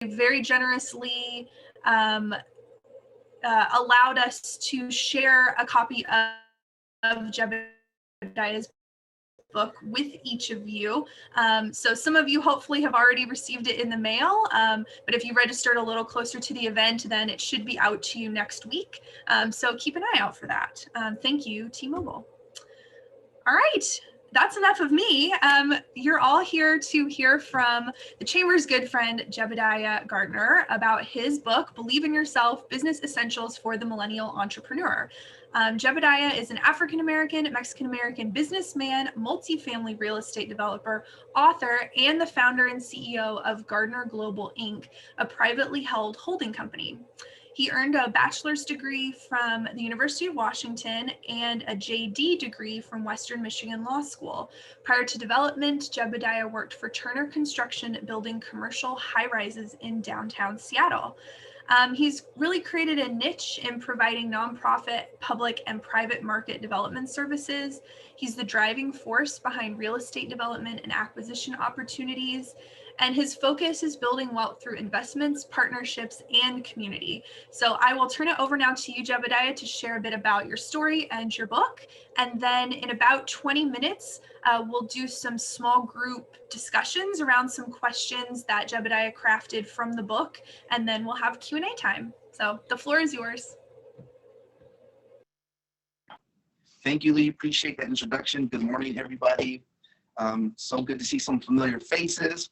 very generously allowed us to share a copy of Jaebadiah's book with each of you. So some of you hopefully have already received it in the mail, but if you registered a little closer to the event, then it should be out to you next week. So keep an eye out for that. Thank you, T-Mobile. All right, that's enough of me. You're all here to hear from the Chamber's good friend, Jaebadiah Gardner, about his book, Believe in Yourself, Business Essentials for the Millennial Entrepreneur. Jaebadiah is an African-American, Mexican-American businessman, multifamily real estate developer, author, and the founder and CEO of Gardner Global, Inc., a privately held holding company. He earned a bachelor's degree from the University of Washington and a JD degree from Western Michigan Law School. Prior to development, Jaebadiah worked for Turner Construction, building commercial high-rises in downtown Seattle. He's really created a niche in providing nonprofit, public, and private market development services. He's the driving force behind real estate development and acquisition opportunities. And his focus is building wealth through investments, partnerships, and community. So I will turn it over now to you, Jaebadiah, to share a bit about your story and your book. And then in about 20 minutes, we'll do some small group discussions around some questions that Jaebadiah crafted from the book. And then we'll have Q&A time. So the floor is yours. Thank you, Lee. Appreciate that introduction. Good morning, everybody. So good to see some familiar faces.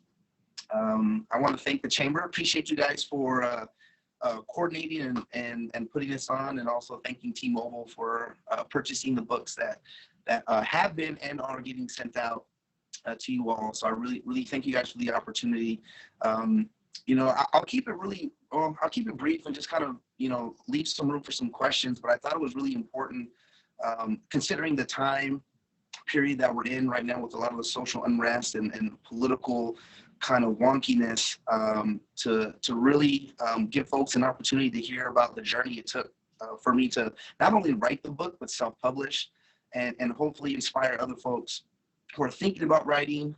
I want to thank the Chamber. Appreciate you guys for coordinating and putting this on, and also thanking T-Mobile for purchasing the books that have been and are getting sent out to you all. So I really thank you guys for the opportunity. I'll keep it brief and just kind of, leave some room for some questions, but I thought it was really important, considering the time period that we're in right now with a lot of the social unrest and political kind of wonkiness, to really give folks an opportunity to hear about the journey it took for me to not only write the book, but self-publish and hopefully inspire other folks who are thinking about writing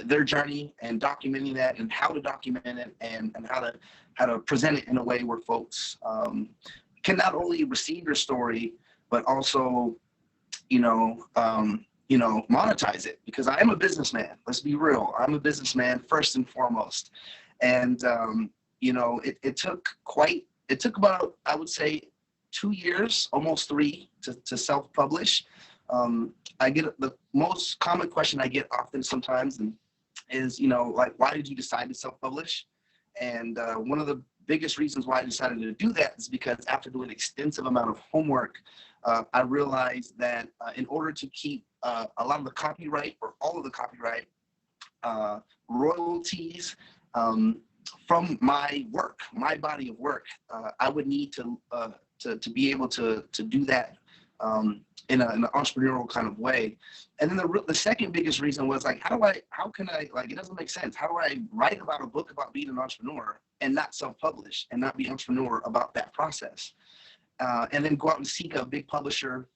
their journey and documenting that, and how to document it, and how to present it in a way where folks can not only receive your story, but also monetize it, because I am a businessman. Let's be real. I'm a businessman first and foremost. And, it took about, I would say, 2 years, almost 3 to self-publish. I get the most common question I get often sometimes is, why did you decide to self-publish? And one of the biggest reasons why I decided to do that is because after doing an extensive amount of homework, I realized that in order to keep a lot of the copyright, or all of the copyright, royalties from my work, my body of work, I would need to be able to do that in an entrepreneurial kind of way. And then the second biggest reason was how can I, it doesn't make sense. How do I write about a book about being an entrepreneur and not self-publish and not be an entrepreneur about that process? And then go out and seek a big publisher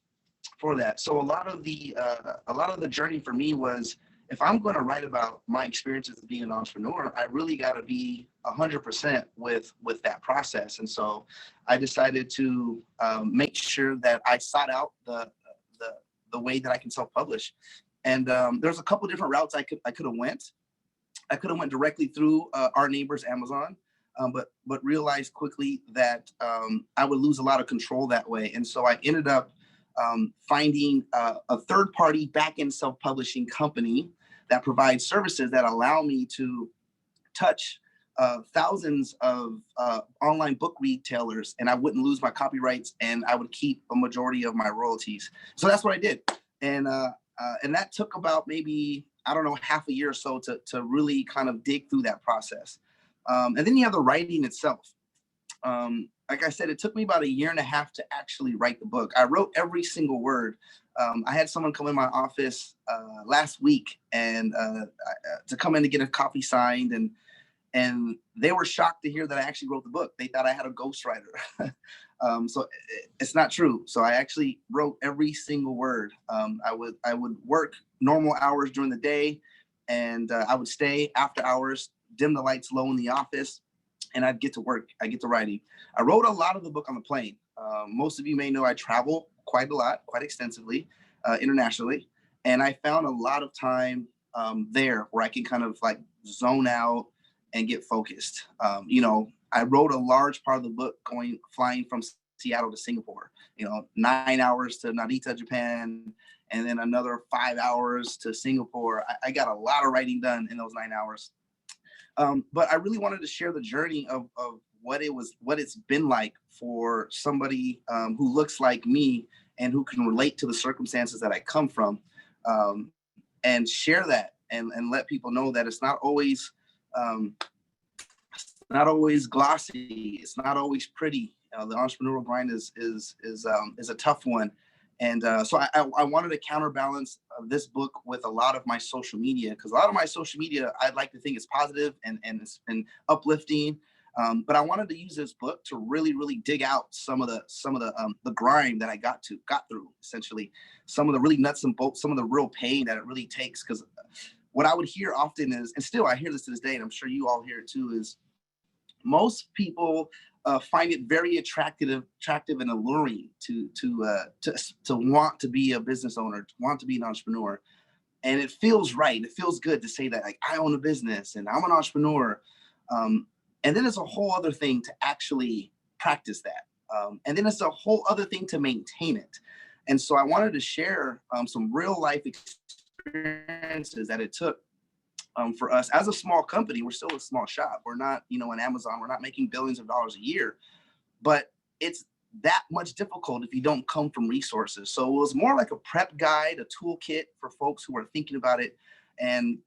for that. So a lot of the journey for me was, if I'm going to write about my experiences of being an entrepreneur, I really got to be 100% with that process. And so I decided to make sure that I sought out the way that I can self-publish. And there's a couple different routes I could have went. I could have went directly through our neighbors, Amazon. But realized quickly that I would lose a lot of control that way. And so I ended up finding a third-party back-end self-publishing company that provides services that allow me to touch thousands of online book retailers, and I wouldn't lose my copyrights, and I would keep a majority of my royalties. So that's what I did. And that took about maybe, half a year or so to really kind of dig through that process. And then you have the writing itself. Like I said, it took me about 1.5 years to actually write the book. I wrote every single word. I had someone come in my office last week and to come in to get a copy signed, and they were shocked to hear that I actually wrote the book. They thought I had a ghostwriter. So it's not true. So I actually wrote every single word. I would work normal hours during the day, and I would stay after hours dim the lights low in the office, and I'd get to work. I get to writing. I wrote a lot of the book on the plane. Most of you may know I travel quite a lot, quite extensively, internationally. And I found a lot of time there where I can kind of like zone out and get focused. I wrote a large part of the book flying from Seattle to Singapore, 9 hours to Narita, Japan, and then another 5 hours to Singapore. I got a lot of writing done in those 9 hours. But I really wanted to share the journey of what it's been like for somebody who looks like me and who can relate to the circumstances that I come from, and share that and let people know that it's not always glossy. It's not always pretty. The entrepreneurial grind is a tough one. And so I wanted to counterbalance this book with a lot of my social media, because a lot of my social media, I'd like to think is positive and uplifting. But I wanted to use this book to really, really dig out some of the grind that I got through, essentially, some of the really nuts and bolts, some of the real pain that it really takes. Because what I would hear often is, and still I hear this to this day, and I'm sure you all hear it too, is most people find it very attractive and alluring to want to be a business owner, to want to be an entrepreneur, and it feels right. It feels good to say that, like, I own a business and I'm an entrepreneur. And then it's a whole other thing to actually practice that. And then it's a whole other thing to maintain it. And so I wanted to share some real life experiences that it took for us as a small company. We're still a small shop. We're not, an Amazon. We're not making billions of dollars a year, but it's that much difficult if you don't come from resources. So it was more like a prep guide, a toolkit for folks who are thinking about it, and,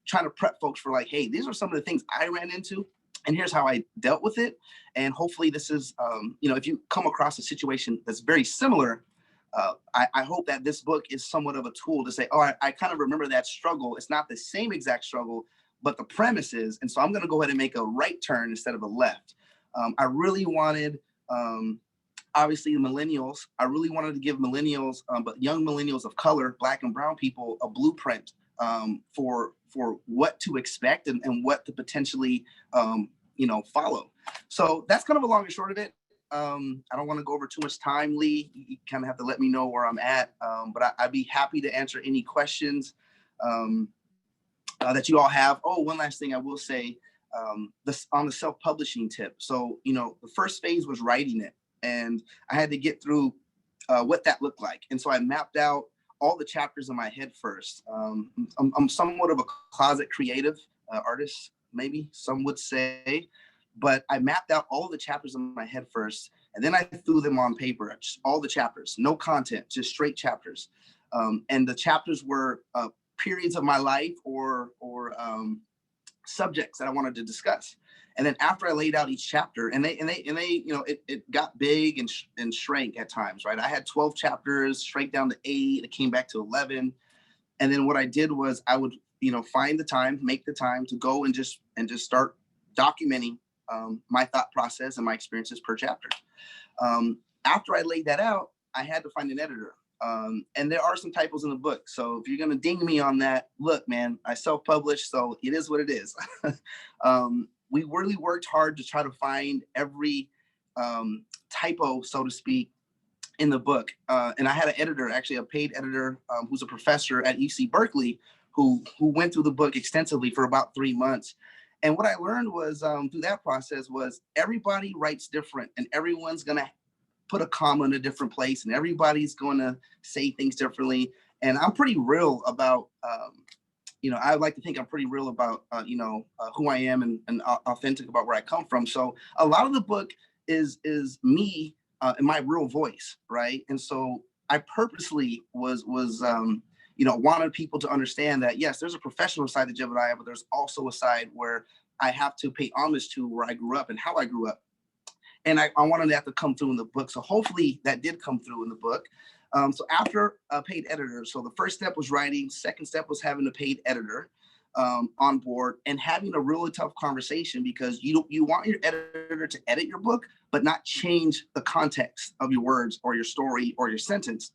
trying to prep folks for, like, hey, these are some of the things I ran into, and here's how I dealt with it. And hopefully this is, if you come across a situation that's very similar, I hope that this book is somewhat of a tool to say, oh, I kind of remember that struggle. It's not the same exact struggle, but the premise is. And so I'm going to go ahead and make a right turn instead of a left. I really wanted, obviously, millennials. I really wanted to give millennials, but young millennials of color, Black and brown people, a blueprint for what to expect and what to potentially, follow. So that's kind of a long and short of it. I don't want to go over too much time, Lee. You kind of have to let me know where I'm at. But I'd be happy to answer any questions that you all have. Oh, one last thing I will say, on the self-publishing tip. So, the first phase was writing it, and I had to get through what that looked like. And so I mapped out all the chapters in my head first. I'm somewhat of a closet creative artist, maybe some would say. But I mapped out all the chapters in my head first, and then I threw them on paper, just all the chapters, no content, just straight chapters. And the chapters were periods of my life or subjects that I wanted to discuss. And then after I laid out each chapter, and they it got big and shrank at times, right? I had 12 chapters, shrank down to 8, it came back to 11. And then what I did was I would, find the time, make the time to go and just start documenting my thought process and my experiences per chapter. After I laid that out, I had to find an editor. And there are some typos in the book. So if you're going to ding me on that, look, man, I self-published, so it is what it is. We really worked hard to try to find every typo, so to speak, in the book. And I had an editor, actually a paid editor, who's a professor at UC Berkeley, who went through the book extensively for about 3 months. And what I learned was through that process was everybody writes different, and everyone's going to put a comma in a different place, and everybody's going to say things differently. And I'm pretty real about, I like to think I'm pretty real about, who I am and authentic about where I come from. So a lot of the book is me in my real voice, right? And so I purposely was wanted people to understand that, yes, there's a professional side to Jaebadiah, but there's also a side where I have to pay homage to where I grew up and how I grew up. And I wanted that to come through in the book. So hopefully that did come through in the book. So after a paid editor, so the first step was writing. Second step was having a paid editor on board and having a really tough conversation, because you want your editor to edit your book, but not change the context of your words or your story or your sentence.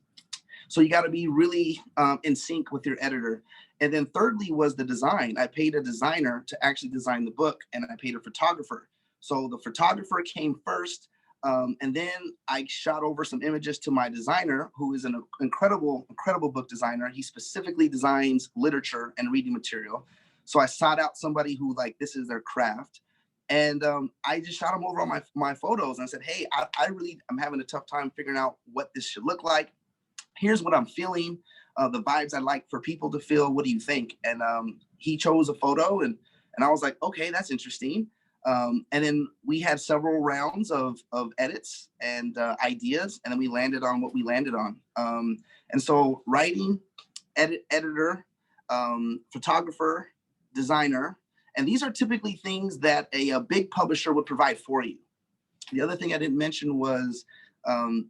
So you got to be really in sync with your editor. And then thirdly was the design. I paid a designer to actually design the book, and I paid a photographer. So the photographer came first, and then I shot over some images to my designer, who is an incredible book designer. He specifically designs literature and reading material. So I sought out somebody who, like, this is their craft. And I just shot him over on my photos and I said, hey, I'm having a tough time figuring out what this should look like. Here's what I'm feeling, the vibes I'd like for people to feel. What do you think? And he chose a photo, and I was like, okay, that's interesting. And then we had several rounds of edits and ideas, and then we landed on what we landed on. And so writing, editor, photographer, designer, and these are typically things that a big publisher would provide for you. The other thing I didn't mention was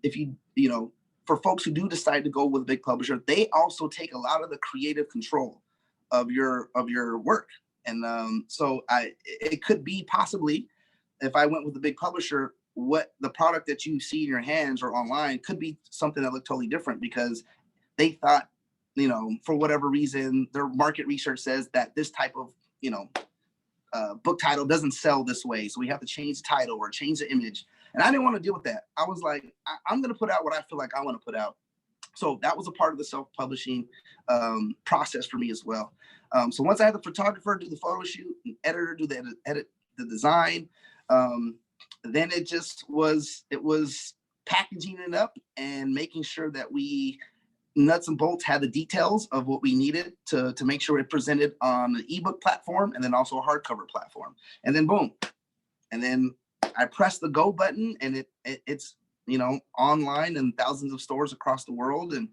if you know, for folks who do decide to go with a big publisher, they also take a lot of the creative control of your work. And so it could be possibly, if I went with a big publisher, what the product that you see in your hands or online could be something that looked totally different, because they thought, you know, for whatever reason, their market research says that this type of, you know, book title doesn't sell this way, so we have to change the title or change the image. And I didn't want to deal with that. I was like, I'm going to put out what I feel like I want to put out. So that was a part of the self-publishing process for me as well. So once I had the photographer do the photo shoot, and editor do the edit, the design, then it was packaging it up and making sure that we nuts and bolts had the details of what we needed to make sure it presented on the ebook platform and then also a hardcover platform. And then boom. And then I pressed the go button, and it's, you know, online and thousands of stores across the world. And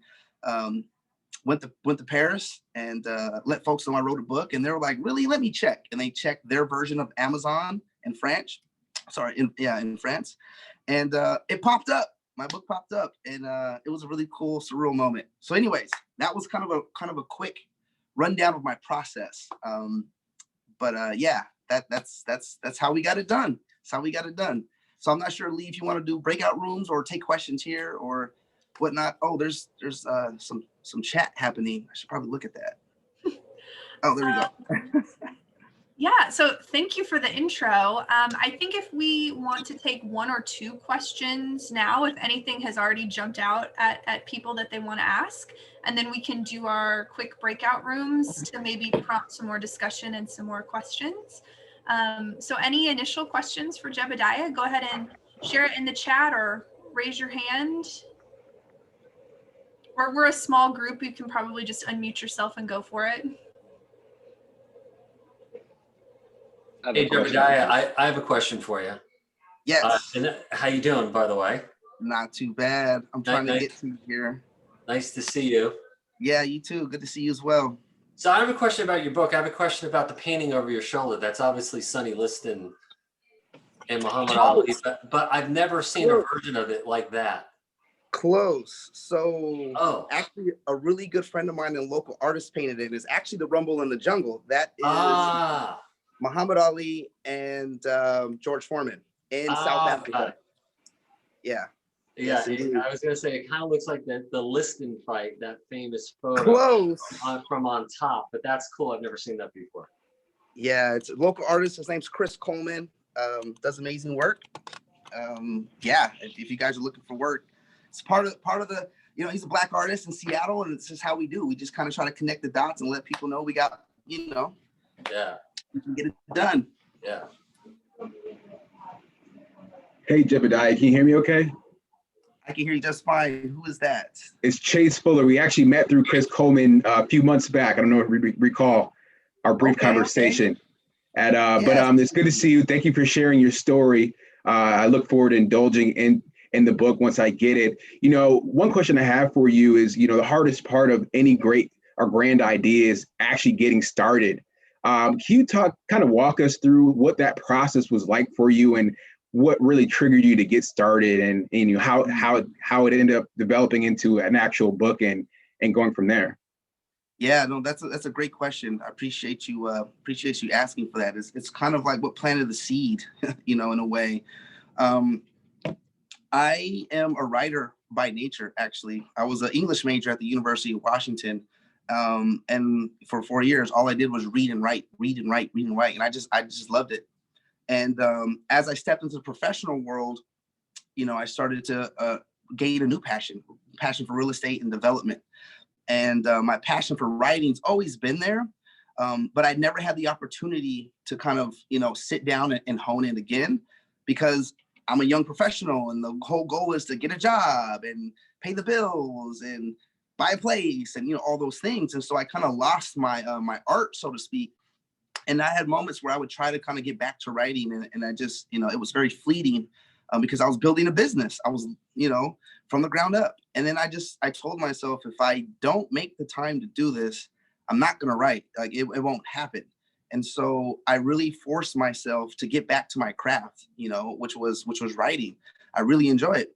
went to Paris and let folks know I wrote a book, and they were like, really? Let me check. And they checked their version of Amazon in France. In France. And it popped up. My book popped up, and it was a really cool, surreal moment. So anyways, that was kind of a quick rundown of my process. Yeah, that's how we got it done. That's how we got it done. So I'm not sure, Lee, if you want to do breakout rooms or take questions here or whatnot. Oh, there's some chat happening. I should probably look at that. Oh, there we go. Yeah, so thank you for the intro. I think if we want to take one or two questions now, if anything has already jumped out at people that they want to ask, and then we can do our quick breakout rooms to maybe prompt some more discussion and some more questions. So any initial questions for Jaebadiah, go ahead and share it in the chat or raise your hand. Or we're a small group, you can probably just unmute yourself and go for it. Hey, Jaebadiah, I have a question for you. Yes. And how you doing, by the way? Not too bad. I'm trying to get to you here. Nice to see you. Yeah, you too. Good to see you as well. So I have a question about your book. I have a question about the painting over your shoulder. That's obviously Sonny Liston and Muhammad Ali, but I've never seen a version of it like that. Close. So actually a really good friend of mine and local artist painted it. It's actually the Rumble in the Jungle. That is Muhammad Ali and George Foreman in South Africa. Yeah. Yeah, I was gonna say it kind of looks like the Liston fight, that famous photo. Close. From on top, but that's cool. I've never seen that before. Yeah, it's a local artist. His name's Chris Coleman. Does amazing work. Yeah, if you guys are looking for work, it's part of the, you know, he's a Black artist in Seattle, and it's just how we do. We just kind of try to connect the dots and let people know we got, you know, we can get it done. Yeah. Hey, Jaebadiah, can you hear me okay? I can hear you just fine. Who is that? It's Chase Fuller. We actually met through Chris Coleman a few months back. I don't know if you recall our brief conversation. Okay. But it's good to see you. Thank you for sharing your story. I look forward to indulging in the book once I get it. You know, one question I have for you is, you know, the hardest part of any great or grand idea is actually getting started. Can you kind of walk us through what that process was like for you and what really triggered you to get started, and you know, how it ended up developing into an actual book and going from there? Yeah, no, that's a great question. I appreciate you asking for that. It's kind of like what planted the seed, you know, in a way. I am a writer by nature, actually. I was an English major at the University of Washington. And for 4 years, all I did was read and write. And I just loved it. And as I stepped into the professional world, I started to gain a new passion for real estate and development. And my passion for writing's always been there. But I never had the opportunity to kind of, sit down and hone in again, because I'm a young professional and the whole goal is to get a job and pay the bills and buy a place and, all those things. And so I kind of lost my my art, so to speak. And I had moments where I would try to kind of get back to writing, and I just, it was very fleeting, because I was building a business. I was, from the ground up. And then I told myself, if I don't make the time to do this, I'm not going to write. Like it won't happen. And so I really forced myself to get back to my craft, which was writing. I really enjoy it,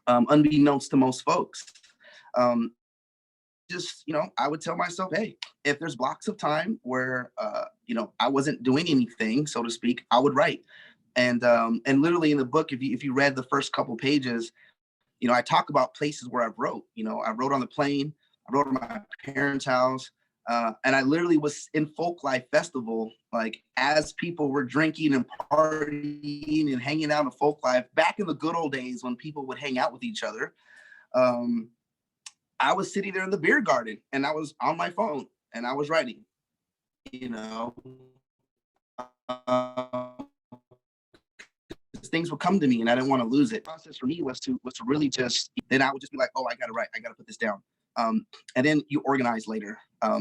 unbeknownst to most folks. I would tell myself, hey, if there's blocks of time where, I wasn't doing anything, so to speak, I would write. And literally in the book, if you read the first couple pages, I talk about places where I've wrote. I wrote on the plane, I wrote on my parents' house, and I literally was in Folk Life Festival, like as people were drinking and partying and hanging out in Folk Life back in the good old days when people would hang out with each other. I was sitting there in the beer garden and I was on my phone and I was writing, things would come to me and I didn't want to lose it. The process for me was to really then I would just be like, oh, I got to write, I got to put this down. And then you organize later.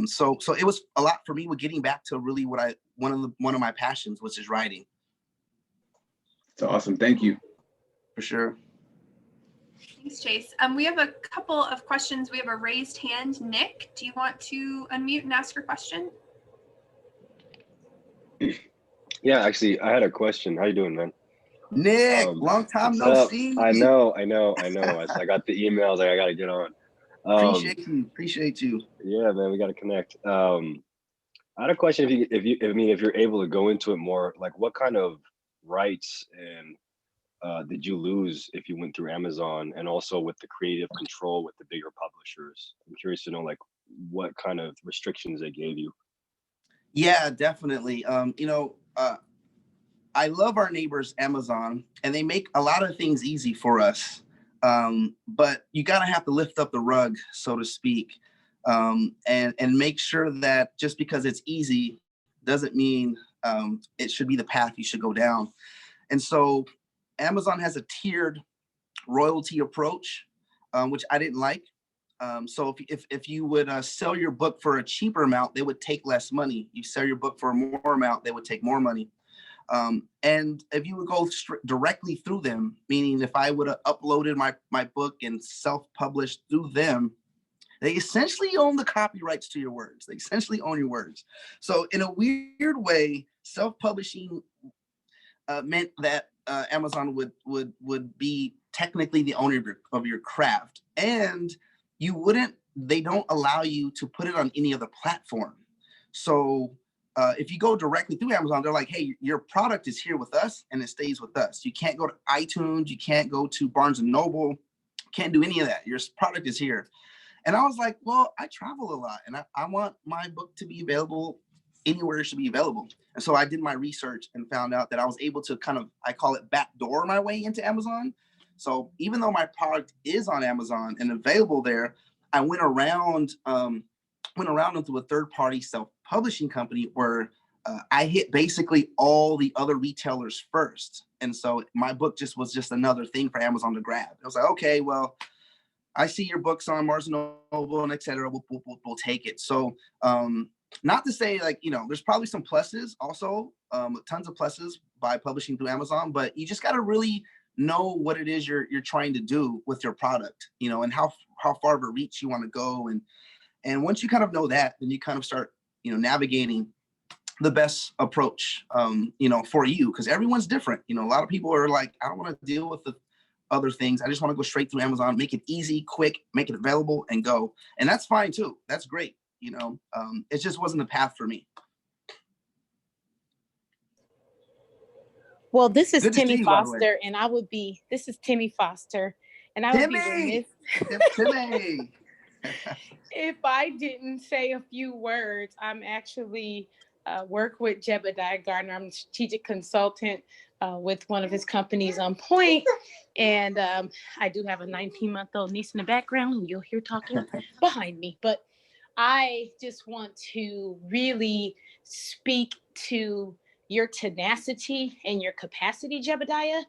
So it was a lot for me with getting back to really one of my passions, which is writing. It's awesome. Thank you. For sure. Thanks, Chase. We have a couple of questions. We have a raised hand. Nick, do you want to unmute and ask your question? Yeah, actually, I had a question. How you doing, man? Nick, long time no see. I know. I got the emails. Like, I got to get on. Appreciate you. Yeah, man, we got to connect. I had a question. If you're able to go into it more, like what kind of rights and did you lose if you went through Amazon, and also with the creative control with the bigger publishers? I'm curious to know, like, what kind of restrictions they gave you. Yeah, definitely. I love our neighbors, Amazon, and they make a lot of things easy for us. But you gotta have to lift up the rug, so to speak, and make sure that just because it's easy doesn't mean it should be the path you should go down. And so Amazon has a tiered royalty approach, which I didn't like. So if you would sell your book for a cheaper amount, they would take less money. You sell your book for a more amount, they would take more money. And if you would go directly through them, meaning if I would have uploaded my book and self-published through them, they essentially own the copyrights to your words. They essentially own your words. So in a weird way, self-publishing meant that Amazon would be technically the owner of your craft, and they don't allow you to put it on any other platform. So if you go directly through Amazon, they're like, hey, your product is here with us and it stays with us. You can't go to iTunes, you can't go to Barnes and Noble, can't do any of that. Your product is here. And I was like, well, I travel a lot and I want my book to be available anywhere it should be available. And so I did my research and found out that I was able to kind of, I call it backdoor my way into Amazon. So even though my product is on Amazon and available there, I went around into a third-party self-publishing company where I hit basically all the other retailers first. And so my book was just another thing for Amazon to grab. I was like, okay, well, I see your books on Barnes and Noble and et cetera. We'll take it. So not to say like, there's probably some pluses also, tons of pluses by publishing through Amazon, but you just got to really know what it is you're trying to do with your product, and how far of a reach you want to go. And once you kind of know that, then you kind of start, navigating the best approach, for you, because everyone's different. A lot of people are like, I don't want to deal with the other things. I just want to go straight through Amazon, make it easy, quick, make it available and go. And that's fine too. That's great. It just wasn't the path for me. Well, this is Good to see Timmy you, by the way. Foster, and this is Timmy Foster, And I would be Timmy! remiss Timmy! if I didn't say a few words. I'm actually work with Jaebadiah Gardner. I'm a strategic consultant with one of his companies on Point. And I do have a 19-month-old niece in the background who you'll hear talking behind me. But I just want to really speak to your tenacity and your capacity, Jaebadiah.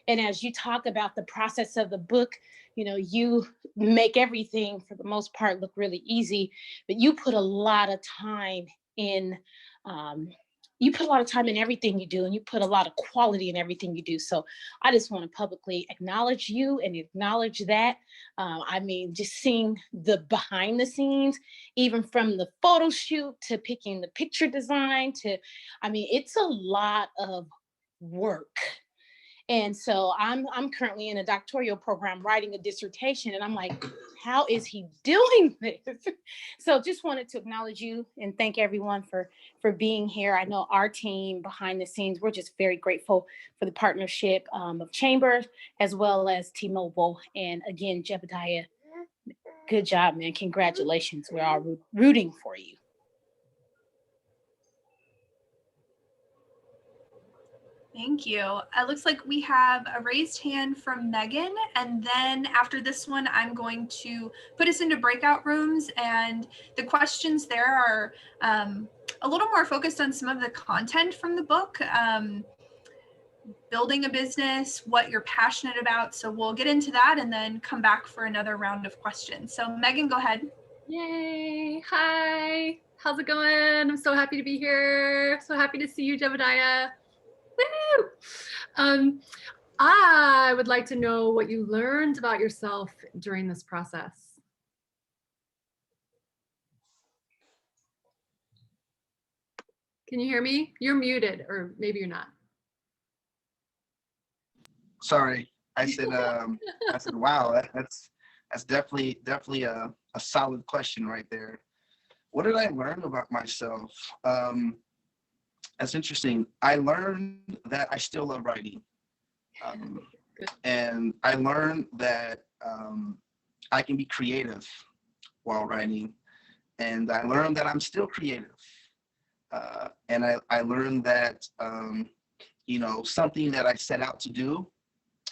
And as you talk about the process of the book, you know, you make everything for the most part look really easy, but you put a lot of time in everything you do, and you put a lot of quality in everything you do. So I just want to publicly acknowledge you and acknowledge that. I mean, just seeing the behind the scenes, even from the photo shoot to picking the picture design I mean, it's a lot of work. And so I'm currently in a doctoral program writing a dissertation, and I'm like, how is he doing this? So just wanted to acknowledge you and thank everyone for being here. I know our team behind the scenes, we're just very grateful for the partnership of Chambers as well as T-Mobile. And again, Jaebadiah, good job, man. Congratulations. We're all rooting for you. Thank you. It looks like we have a raised hand from Megan. And then after this one, I'm going to put us into breakout rooms. And the questions there are a little more focused on some of the content from the book, building a business, what you're passionate about. So we'll get into that and then come back for another round of questions. So Megan, go ahead. Yay. Hi. How's it going? I'm so happy to be here. So happy to see you, Jaebadiah. Woo! I would like to know what you learned about yourself during this process. Can you hear me? You're muted, or maybe you're not. Sorry, I said wow, that's definitely a solid question right there. What did I learn about myself? That's interesting. I learned that I still love writing. And I learned that I can be creative while writing. And I learned that I'm still creative. And I learned that, you know, something that I set out to do,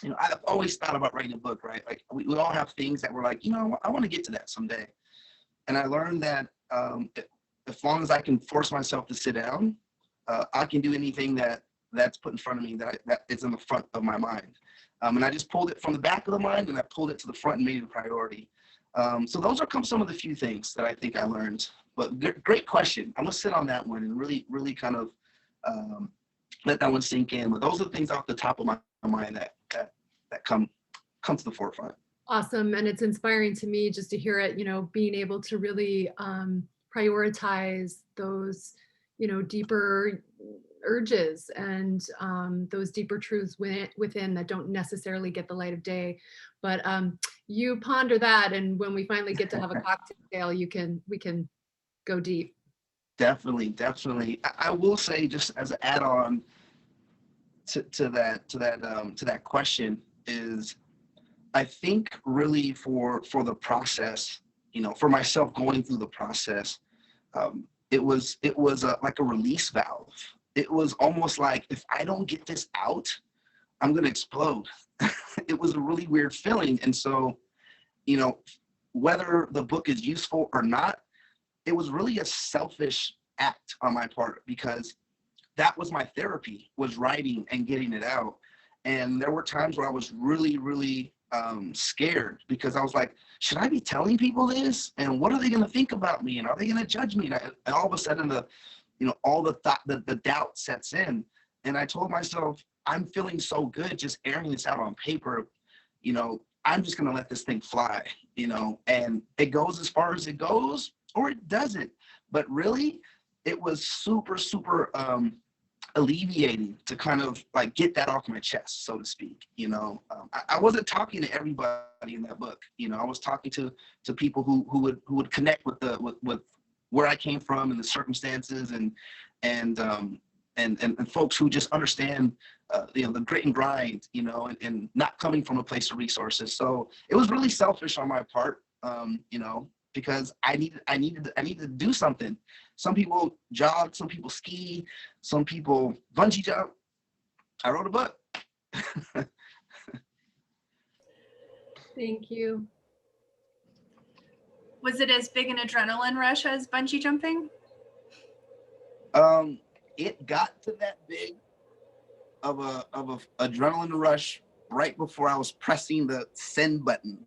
you know, I've always thought about writing a book, right? Like we all have things that we're like, you know, I want to get to that someday. And I learned that as long as I can force myself to sit down, I can do anything that's put in front of me that is in the front of my mind. And I just pulled it from the back of the mind and I pulled it to the front and made it a priority. So those are some of the few things that I think I learned. But great question. I'm gonna sit on that one and really kind of let that one sink in. But those are the things off the top of my mind that come to the forefront. Awesome. And it's inspiring to me just to hear it, you know, being able to really prioritize those, you know, deeper urges and those deeper truths within that don't necessarily get the light of day. But you ponder that, and when we finally get to have a cocktail, we can go deep. Definitely. I will say, just as an add-on to that question, is I think really for the process, you know, for myself going through the process, it was like a release valve. It was almost like, if I don't get this out, I'm going to explode. It was a really weird feeling. And so, you know, whether the book is useful or not, it was really a selfish act on my part, because that was my therapy, was writing and getting it out. And there were times where I was really scared, because I was like, should I be telling people this? And what are they going to think about me? And are they going to judge me? And all of a sudden, all the doubt sets in. And I told myself, I'm feeling so good just airing this out on paper. You know, I'm just going to let this thing fly, you know, and it goes as far as it goes, or it doesn't. But really, it was super alleviating to kind of like get that off my chest, so to speak. You know, I wasn't talking to everybody in that book. You know, I was talking to people who would connect with where I came from and the circumstances, and and folks who just understand the grit and grind, and not coming from a place of resources. So it was really selfish on my part, because I needed to do something. Some people jog, some people ski, some people bungee jump. I wrote a book. Thank you. Was it as big an adrenaline rush as bungee jumping? It got to that big of a adrenaline rush right before I was pressing the send button.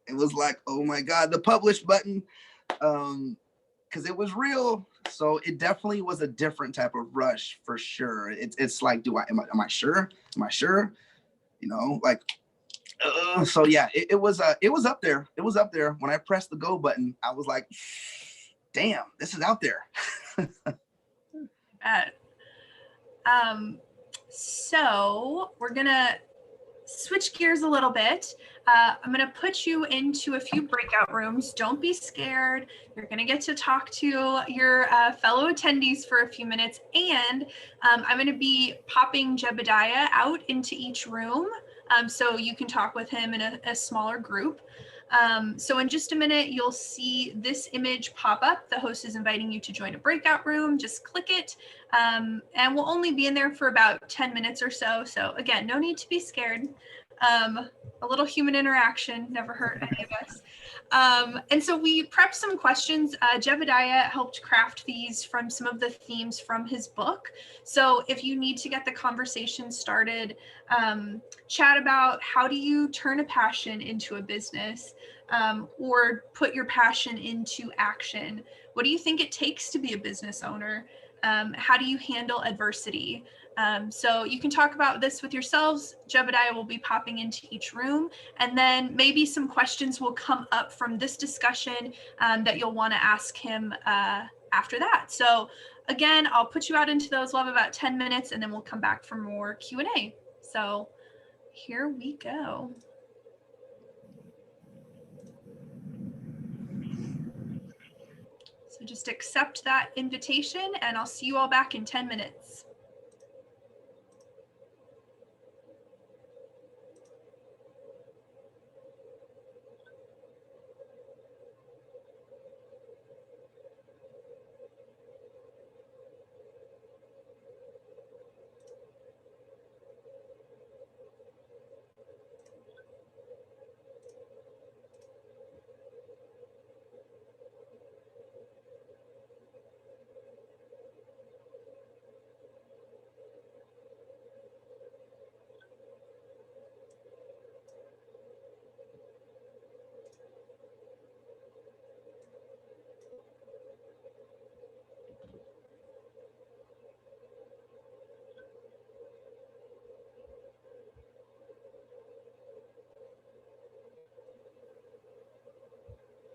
It was like, oh my God, the publish button, because it was real. So it definitely was a different type of rush for sure. It's like, am I sure? Am I sure? Like, so yeah, it was up there. It was up there. When I pressed the go button, I was like, damn, this is out there. So we're gonna switch gears a little bit. I'm gonna put you into a few breakout rooms. Don't be scared. You're gonna get to talk to your fellow attendees for a few minutes, and I'm gonna be popping Jaebadiah out into each room, so you can talk with him in a smaller group. So in just a minute, you'll see this image pop up. The host is inviting you to join a breakout room. Just click it, and we'll only be in there for about 10 minutes or so. So again, no need to be scared. A little human interaction never hurt any of us. And so we prepped some questions. Jaebadiah helped craft these from some of the themes from his book. So if you need to get the conversation started, chat about how do you turn a passion into a business, or put your passion into action? What do you think it takes to be a business owner? How do you handle adversity? So you can talk about this with yourselves. Jaebadiah will be popping into each room, and then maybe some questions will come up from this discussion that you'll want to ask him after that. So again, I'll put you out into those. We'll have about 10 minutes, and then we'll come back for more Q&A. So here we go. So just accept that invitation, and I'll see you all back in 10 minutes.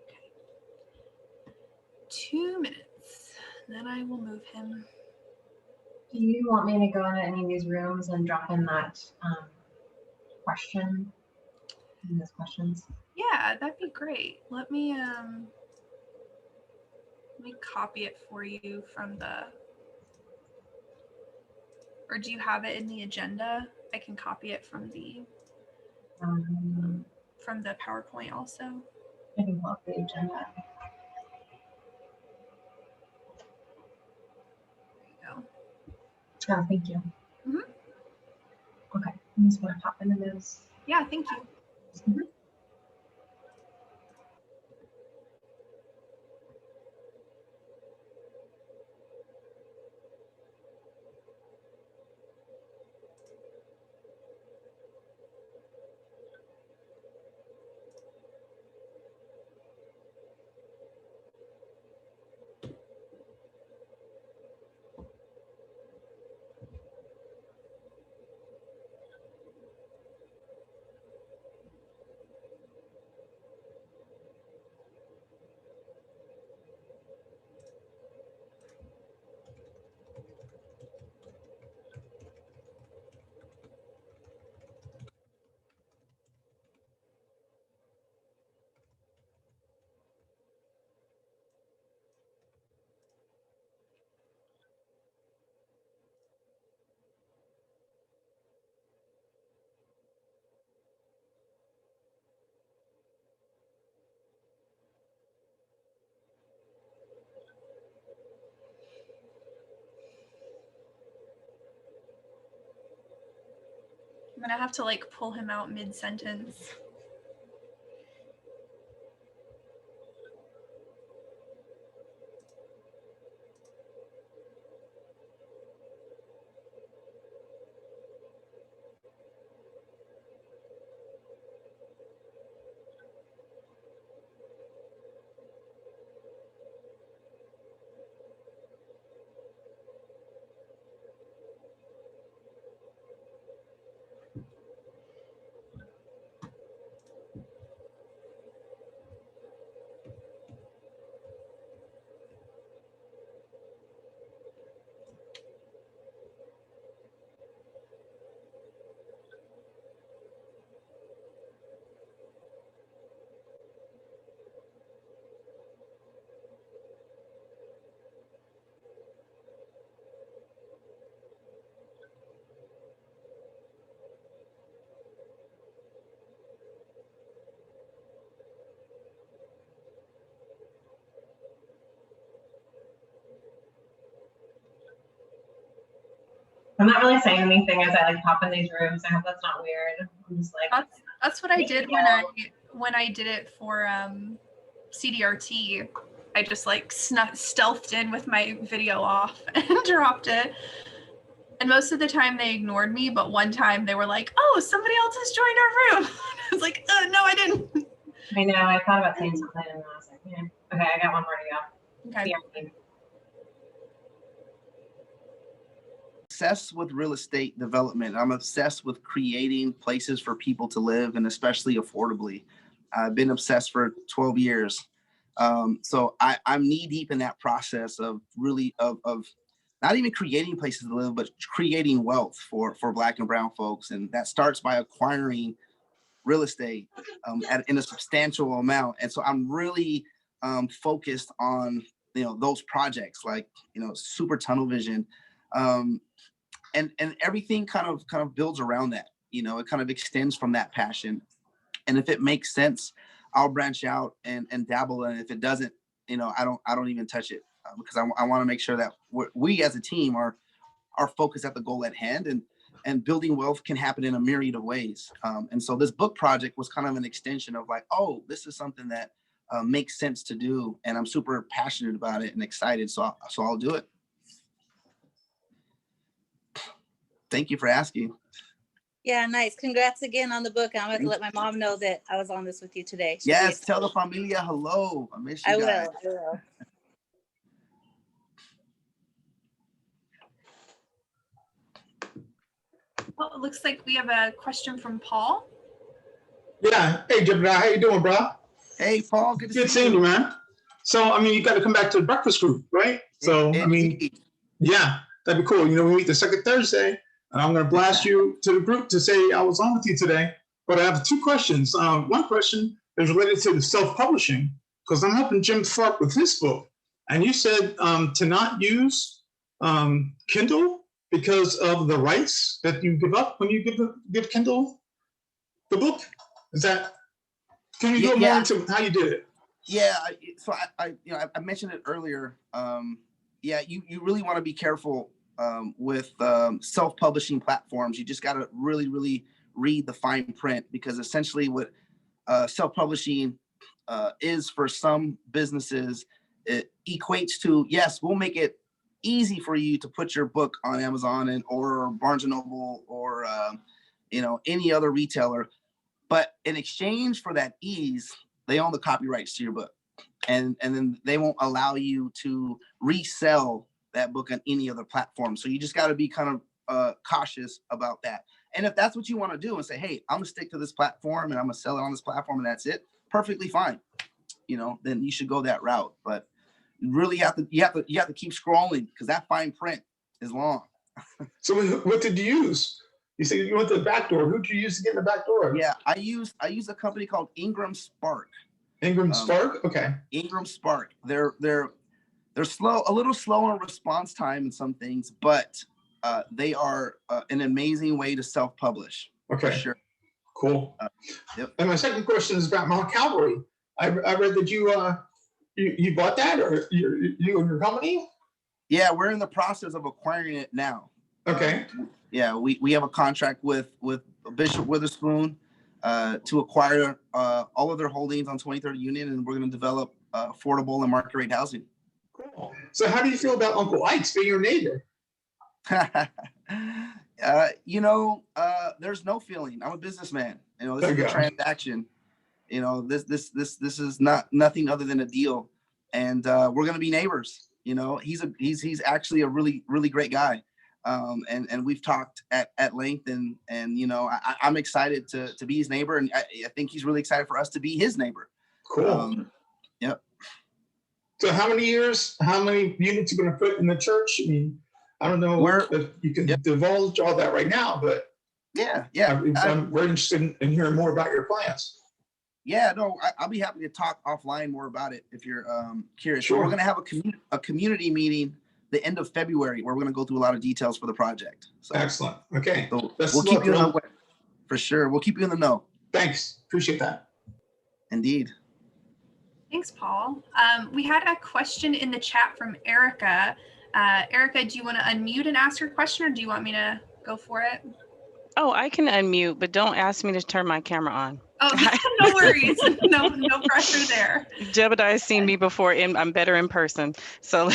Okay. 2 minutes, then I will move him. Do you want me to go into any of these rooms and drop in that question in those questions? Yeah, that'd be great. Let me copy it for you from the, or do you have it in the agenda? I can copy it from the PowerPoint also. I can pull up the agenda. There you go. Oh, thank you. Mhm. Okay, I'm just going to pop into those. Yeah, thank you. Mhm. gonna have to like pull him out mid-sentence. I'm not really saying anything as I like pop in these rooms. I hope that's not weird. I'm just like, That's what I did when I did it for CDRT. I just like stealthed in with my video off and dropped it. And most of the time they ignored me, but one time they were like, "Oh, somebody else has joined our room." I was like, "No, I didn't." I know. I thought about saying something, and I was like, yeah. Okay, I got one more to go. Okay. CRT. Obsessed with real estate development. I'm obsessed with creating places for people to live, and especially affordably. I've been obsessed for 12 years. So I'm knee deep in that process of really of not even creating places to live, but creating wealth for Black and brown folks. And that starts by acquiring real estate in a substantial amount. And so I'm really focused on, those projects like, super tunnel vision. And everything kind of builds around that. It kind of extends from that passion. And if it makes sense, I'll branch out and dabble. And if it doesn't, I don't even touch it because I want to make sure that we as a team are focused at the goal at hand, and building wealth can happen in a myriad of ways. And so this book project was kind of an extension of like, oh, this is something that makes sense to do. And I'm super passionate about it and excited. So I'll do it. Thank you for asking. Yeah, nice. Congrats again on the book. I'm going to let my mom know that I was on this with you today. Yes, tell the familia hello. I miss you guys. I will. Well, it looks like we have a question from Paul. Yeah. Hey, Jaebadiah, how you doing, bro? Hey, Paul. Good seeing you, man. So, I mean, you got to come back to the breakfast group, right? So, I mean, yeah, that'd be cool. We meet the second Thursday, and I'm going to blast you to the group to say I was on with you today. But I have two questions. One question is related to the self-publishing, because I'm helping Jim Tharp with his book. And you said to not use Kindle because of the rights that you give up when you give Kindle the book. Is that? Can you go more into how you did it? Yeah. So I mentioned it earlier. You really want to be careful with self-publishing platforms. You just got to really, really read the fine print, because essentially what self-publishing is for some businesses, it equates to, yes, we'll make it easy for you to put your book on Amazon or Barnes & Noble or any other retailer. But in exchange for that ease, they own the copyrights to your book. And then they won't allow you to resell that book on any other platform. So you just got to be kind of cautious about that. And if that's what you want to do and say, hey, I'm gonna stick to this platform and I'm gonna sell it on this platform and that's it, perfectly fine. Then you should go that route. But really you have to keep scrolling, because that fine print is long. So what did you use? You said you went to the back door. Who did you use to get in the back door? Yeah, I use a company called Ingram Spark. Ingram Spark? Okay. Ingram Spark. They're slow, a little slow on response time in some things, but they are an amazing way to self-publish. Okay. For sure. Cool. Yep. And my second question is about Mount Calvary. I read that you bought that, or you and your company? Yeah, we're in the process of acquiring it now. Okay. Yeah, we have a contract with Bishop Witherspoon to acquire all of their holdings on 2030 Union, and we're going to develop affordable and market rate housing. Cool. So how do you feel about Uncle Ike's being your neighbor? There's no feeling. I'm a businessman. This is a transaction. This is nothing other than a deal, and we're going to be neighbors. He's actually a really, really great guy. And we've talked at length, and I'm excited to be his neighbor, and I think he's really excited for us to be his neighbor. Cool. Yep. So how many units are going to put in the church? I mean, I don't know if you can divulge all that right now, but yeah. I'm very interested in hearing more about your plans. Yeah, no, I'll be happy to talk offline more about it if you're curious. Sure. We're going to have a community meeting the end of February where we're going to go through a lot of details for the project. So, excellent. Okay. So we'll keep you in the for sure. We'll keep you in the know. Thanks. Appreciate that. Indeed. Thanks, Paul. We had a question in the chat from Erica. Erica, do you want to unmute and ask your question, or do you want me to go for it? Oh, I can unmute, but don't ask me to turn my camera on. Oh, no worries. No pressure there. Jaebadiah's seen me before, and I'm better in person. So,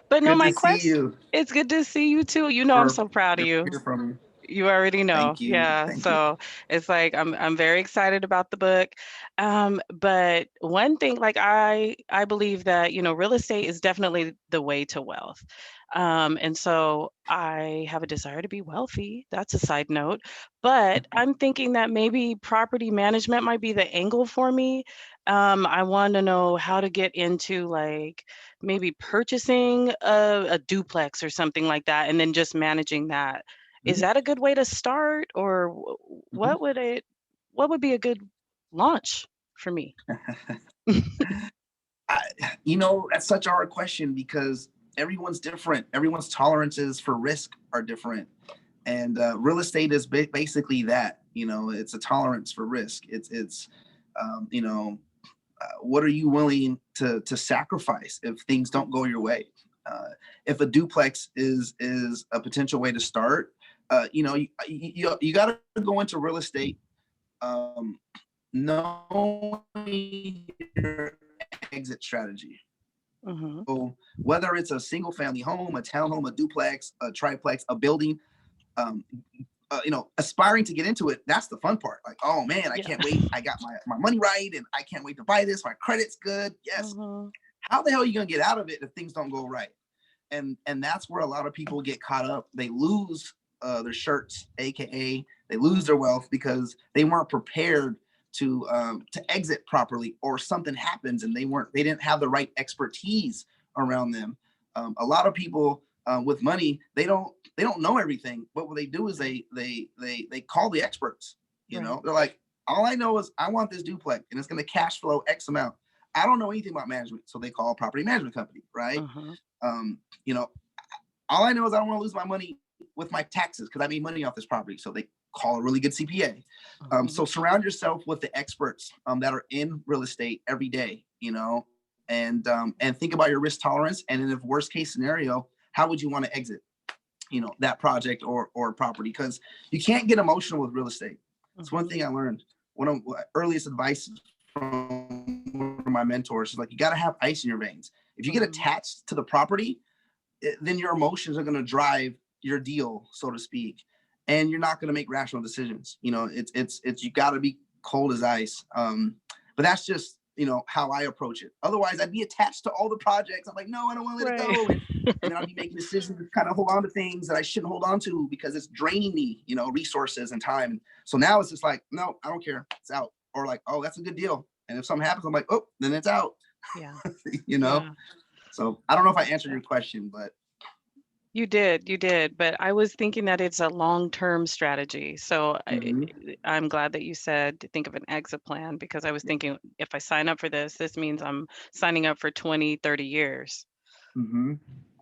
but no, my question. It's good to see you too. I'm so proud of you. Hear from you. You already know. Thank you. Yeah. Thank so it's like I'm very excited about the book. But one thing, like I believe that, real estate is definitely the way to wealth. And so I have a desire to be wealthy. That's a side note. But I'm thinking that maybe property management might be the angle for me. I want to know how to get into like maybe purchasing a duplex or something like that, and then just managing that. Is that a good way to start, or what would be a good launch for me? That's such a hard question because everyone's different. Everyone's tolerances for risk are different. And real estate is basically that, it's a tolerance for risk. It's what are you willing to sacrifice if things don't go your way? If a duplex is a potential way to start, you got to go into real estate knowing your exit strategy. Mm-hmm. So whether it's a single family home, a townhome, a duplex, a triplex, a building, aspiring to get into it, that's the fun part. Like, oh man, I can't wait. I got my money right, and I can't wait to buy this. My credit's good. Yes. Mm-hmm. How the hell are you gonna get out of it if things don't go right? And that's where a lot of people get caught up. They lose their shirts, aka they lose their wealth because they weren't prepared to exit properly, or something happens and they didn't have the right expertise around them. A lot of people with money, they don't know everything, but what they do is they call the experts. They're like, all I know is I want this duplex and it's going to cash flow X amount. I don't know anything about management, so they call a property management company, right? All I know is I don't want to lose my money with my taxes because I made money off this property, so they call a really good CPA. So surround yourself with the experts that are in real estate every day, and think about your risk tolerance. And in the worst case scenario, how would you want to exit, that project or property? Because you can't get emotional with real estate. It's one thing I learned. One of my earliest advice from one of my mentors is like, you got to have ice in your veins. If you get attached to the property, then your emotions are going to drive your deal, so to speak, and you're not going to make rational decisions. It's you got to be cold as ice. But that's just how I approach it. Otherwise, I'd be attached to all the projects. I'm like, no, I don't want to let it go, and then I'll be making decisions to kind of hold on to things that I shouldn't hold on to because it's draining me, resources and time. So now it's just like, no, I don't care, it's out. Or like, oh, that's a good deal, and if something happens, I'm like, oh, then it's out. Yeah. Yeah. So I don't know if I answered your question, but You did, but I was thinking that it's a long-term strategy. So I'm glad that you said to think of an exit plan, because I was thinking if I sign up for this means I'm signing up for 20, 30 years.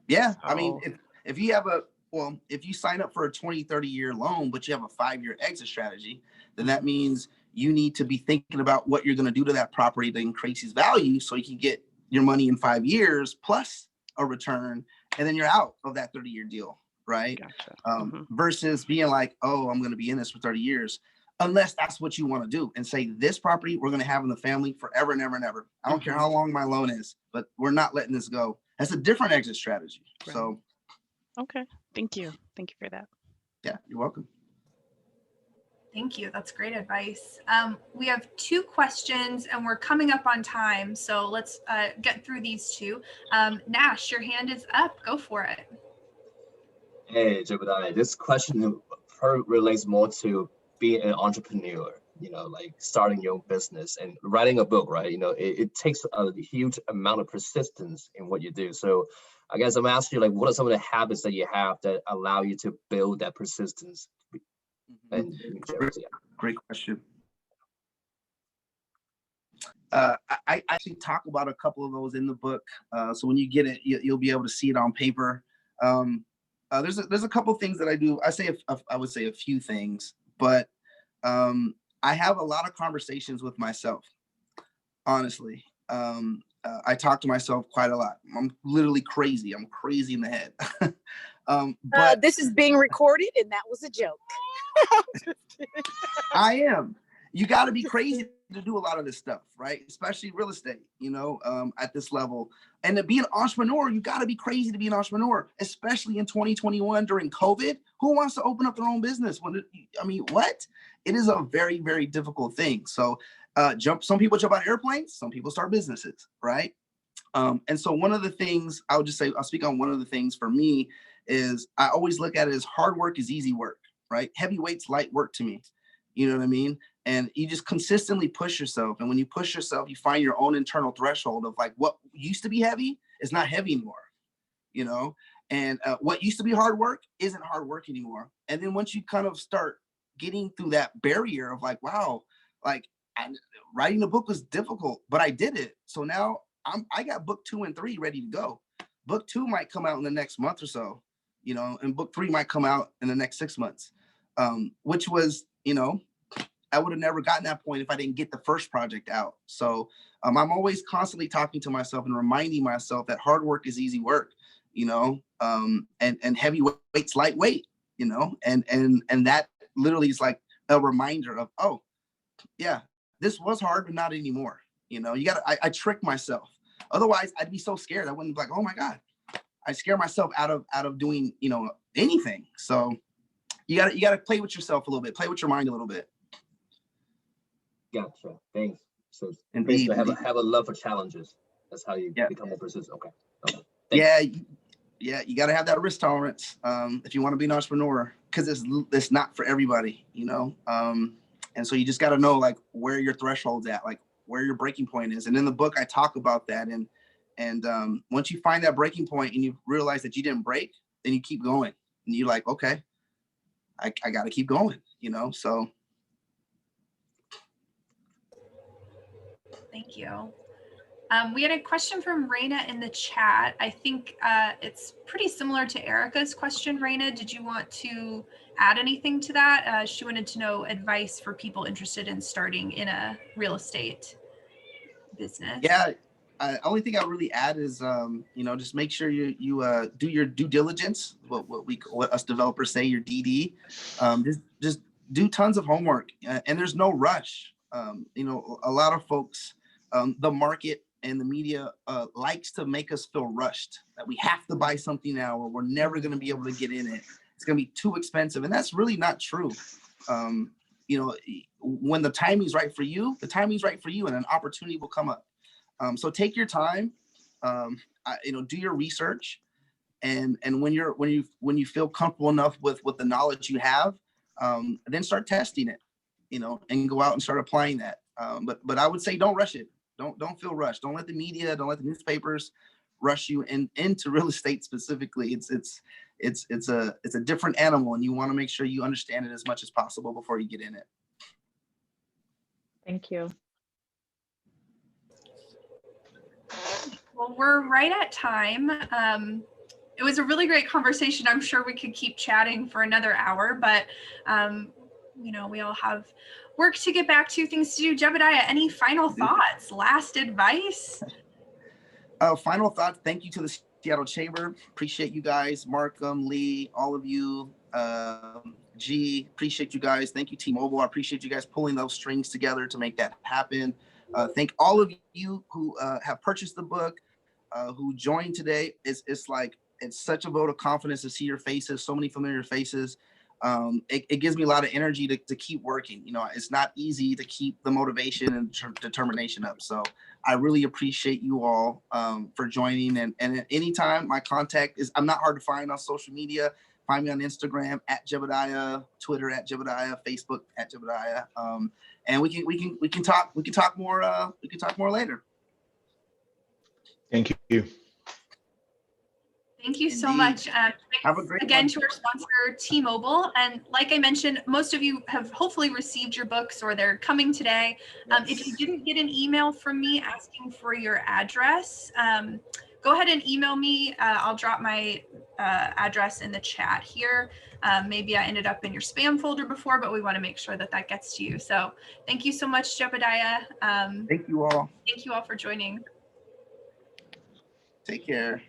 Yeah. So, I mean, if you sign up for a 20, 30 year loan, but you have a 5-year exit strategy, then that means you need to be thinking about what you're going to do to that property to increase its value so you can get your money in 5 years plus a return, and then you're out of that 30-year deal. right? Gotcha. Versus being like, oh, I'm going to be in this for 30 years. Unless that's what you want to do and say, this property we're going to have in the family forever and ever and ever. I don't care how long my loan is, but we're not letting this go. That's a different exit strategy. Right. So, Okay. Thank you. Thank you for that. yeah, you're welcome. Thank you. That's great advice. We have 2 questions and we're coming up on time. So let's get through these 2. Nash, your hand is up. Go for it. Hey, Jaebadiah, this question relates more to being an entrepreneur, like starting your own business and writing a book, right? It takes a huge amount of persistence in what you do. So I guess I'm asking you, like, what are some of the habits that you have that allow you to build that persistence? Great question. I actually talk about a couple of those in the book. So when you get it, you'll be able to see it on paper. There's a couple things that I do. I would say a few things, but I have a lot of conversations with myself. Honestly, I talk to myself quite a lot. I'm literally crazy. I'm crazy in the head. But this is being recorded, and that was a joke. I am. You got to be crazy to do a lot of this stuff, right? Especially real estate, at this level. And to be an entrepreneur, you got to be crazy to be an entrepreneur, especially in 2021 during COVID. Who wants to open up their own business? What? It is a very, very difficult thing. So some people jump on airplanes, some people start businesses, right? And so one of the things I'll speak on one of the things for me is I always look at it as hard work is easy work, right? Heavy weights, light work to me. You know what I mean? And you just consistently push yourself. And when you push yourself, you find your own internal threshold of like what used to be heavy is not heavy anymore, and what used to be hard work isn't hard work anymore. And then once you kind of start getting through that barrier of like, wow, like writing a book was difficult, but I did it. So now I got book 2 and 3 ready to go. Book 2 might come out in the next month or so, and book 3 might come out in the next 6 months, which was, I would have never gotten that point if I didn't get the first project out. So I'm always constantly talking to myself and reminding myself that hard work is easy work, and heavy weight's lightweight, and that literally is like a reminder of, oh yeah, this was hard, but not anymore. I trick myself. Otherwise I'd be so scared. I wouldn't be like, oh my God, I scare myself out of doing, anything. So you gotta play with yourself a little bit, play with your mind a little bit. Gotcha. Thanks. So Indeed, basically have a love for challenges. That's how you become more persistent. Okay. Yeah, you got to have that risk tolerance if you want to be an entrepreneur, because it's not for everybody, and so you just got to know like where your threshold's at, like where your breaking point is. And in the book I talk about that, and once you find that breaking point and you realize that you didn't break, then you keep going, and you're like, okay, I got to keep going, so. Thank you. We had a question from Raina in the chat. I think it's pretty similar to Erica's question. Raina, did you want to add anything to that? She wanted to know advice for people interested in starting in a real estate business. Yeah, only thing I really add is, just make sure you do your due diligence, what us developers say, your DD. Just do tons of homework, and there's no rush. A lot of folks, the market and the media likes to make us feel rushed, that we have to buy something now or we're never going to be able to get in it. It's going to be too expensive. And that's really not true. When the timing's right for you, the timing's right for you, and an opportunity will come up. So take your time, do your research, and when you feel comfortable enough with the knowledge you have, then start testing it, and go out and start applying that. But I would say don't rush it. Don't feel rushed. Don't let the media, don't let the newspapers rush you into real estate specifically. It's a different animal, and you want to make sure you understand it as much as possible before you get in it. Thank you. Well, we're right at time. It was a really great conversation. I'm sure we could keep chatting for another hour, but we all have work to get back to, things to do. Jaebadiah, any final thoughts, last advice? Final thoughts. Thank you to the Seattle Chamber, appreciate you guys. Markham, Lee, all of you. G, appreciate you guys. Thank you, T-Mobile. I appreciate you guys pulling those strings together to make that happen. Thank all of you who have purchased the book, who joined today. It's like, it's such a vote of confidence to see your faces, so many familiar faces. It gives me a lot of energy to keep working. You know, it's not easy to keep the motivation and determination up. So I really appreciate you all for joining. And at any time, my contact is, I'm not hard to find on social media. Find me on Instagram at Jaebadiah, Twitter at Jaebadiah, Facebook at Jaebadiah. And we can talk more later. Thank you. Thank you so Indeed. much. Have a Thanks great again one. to our sponsor, T-Mobile. And like I mentioned, most of you have hopefully received your books or they're coming today. If you didn't get an email from me asking for your address, go ahead and email me. I'll drop my address in the chat here. Maybe I ended up in your spam folder before, but we want to make sure that that gets to you. So thank you so much, Jaebadiah. Thank you all. Thank you all for joining. Take care.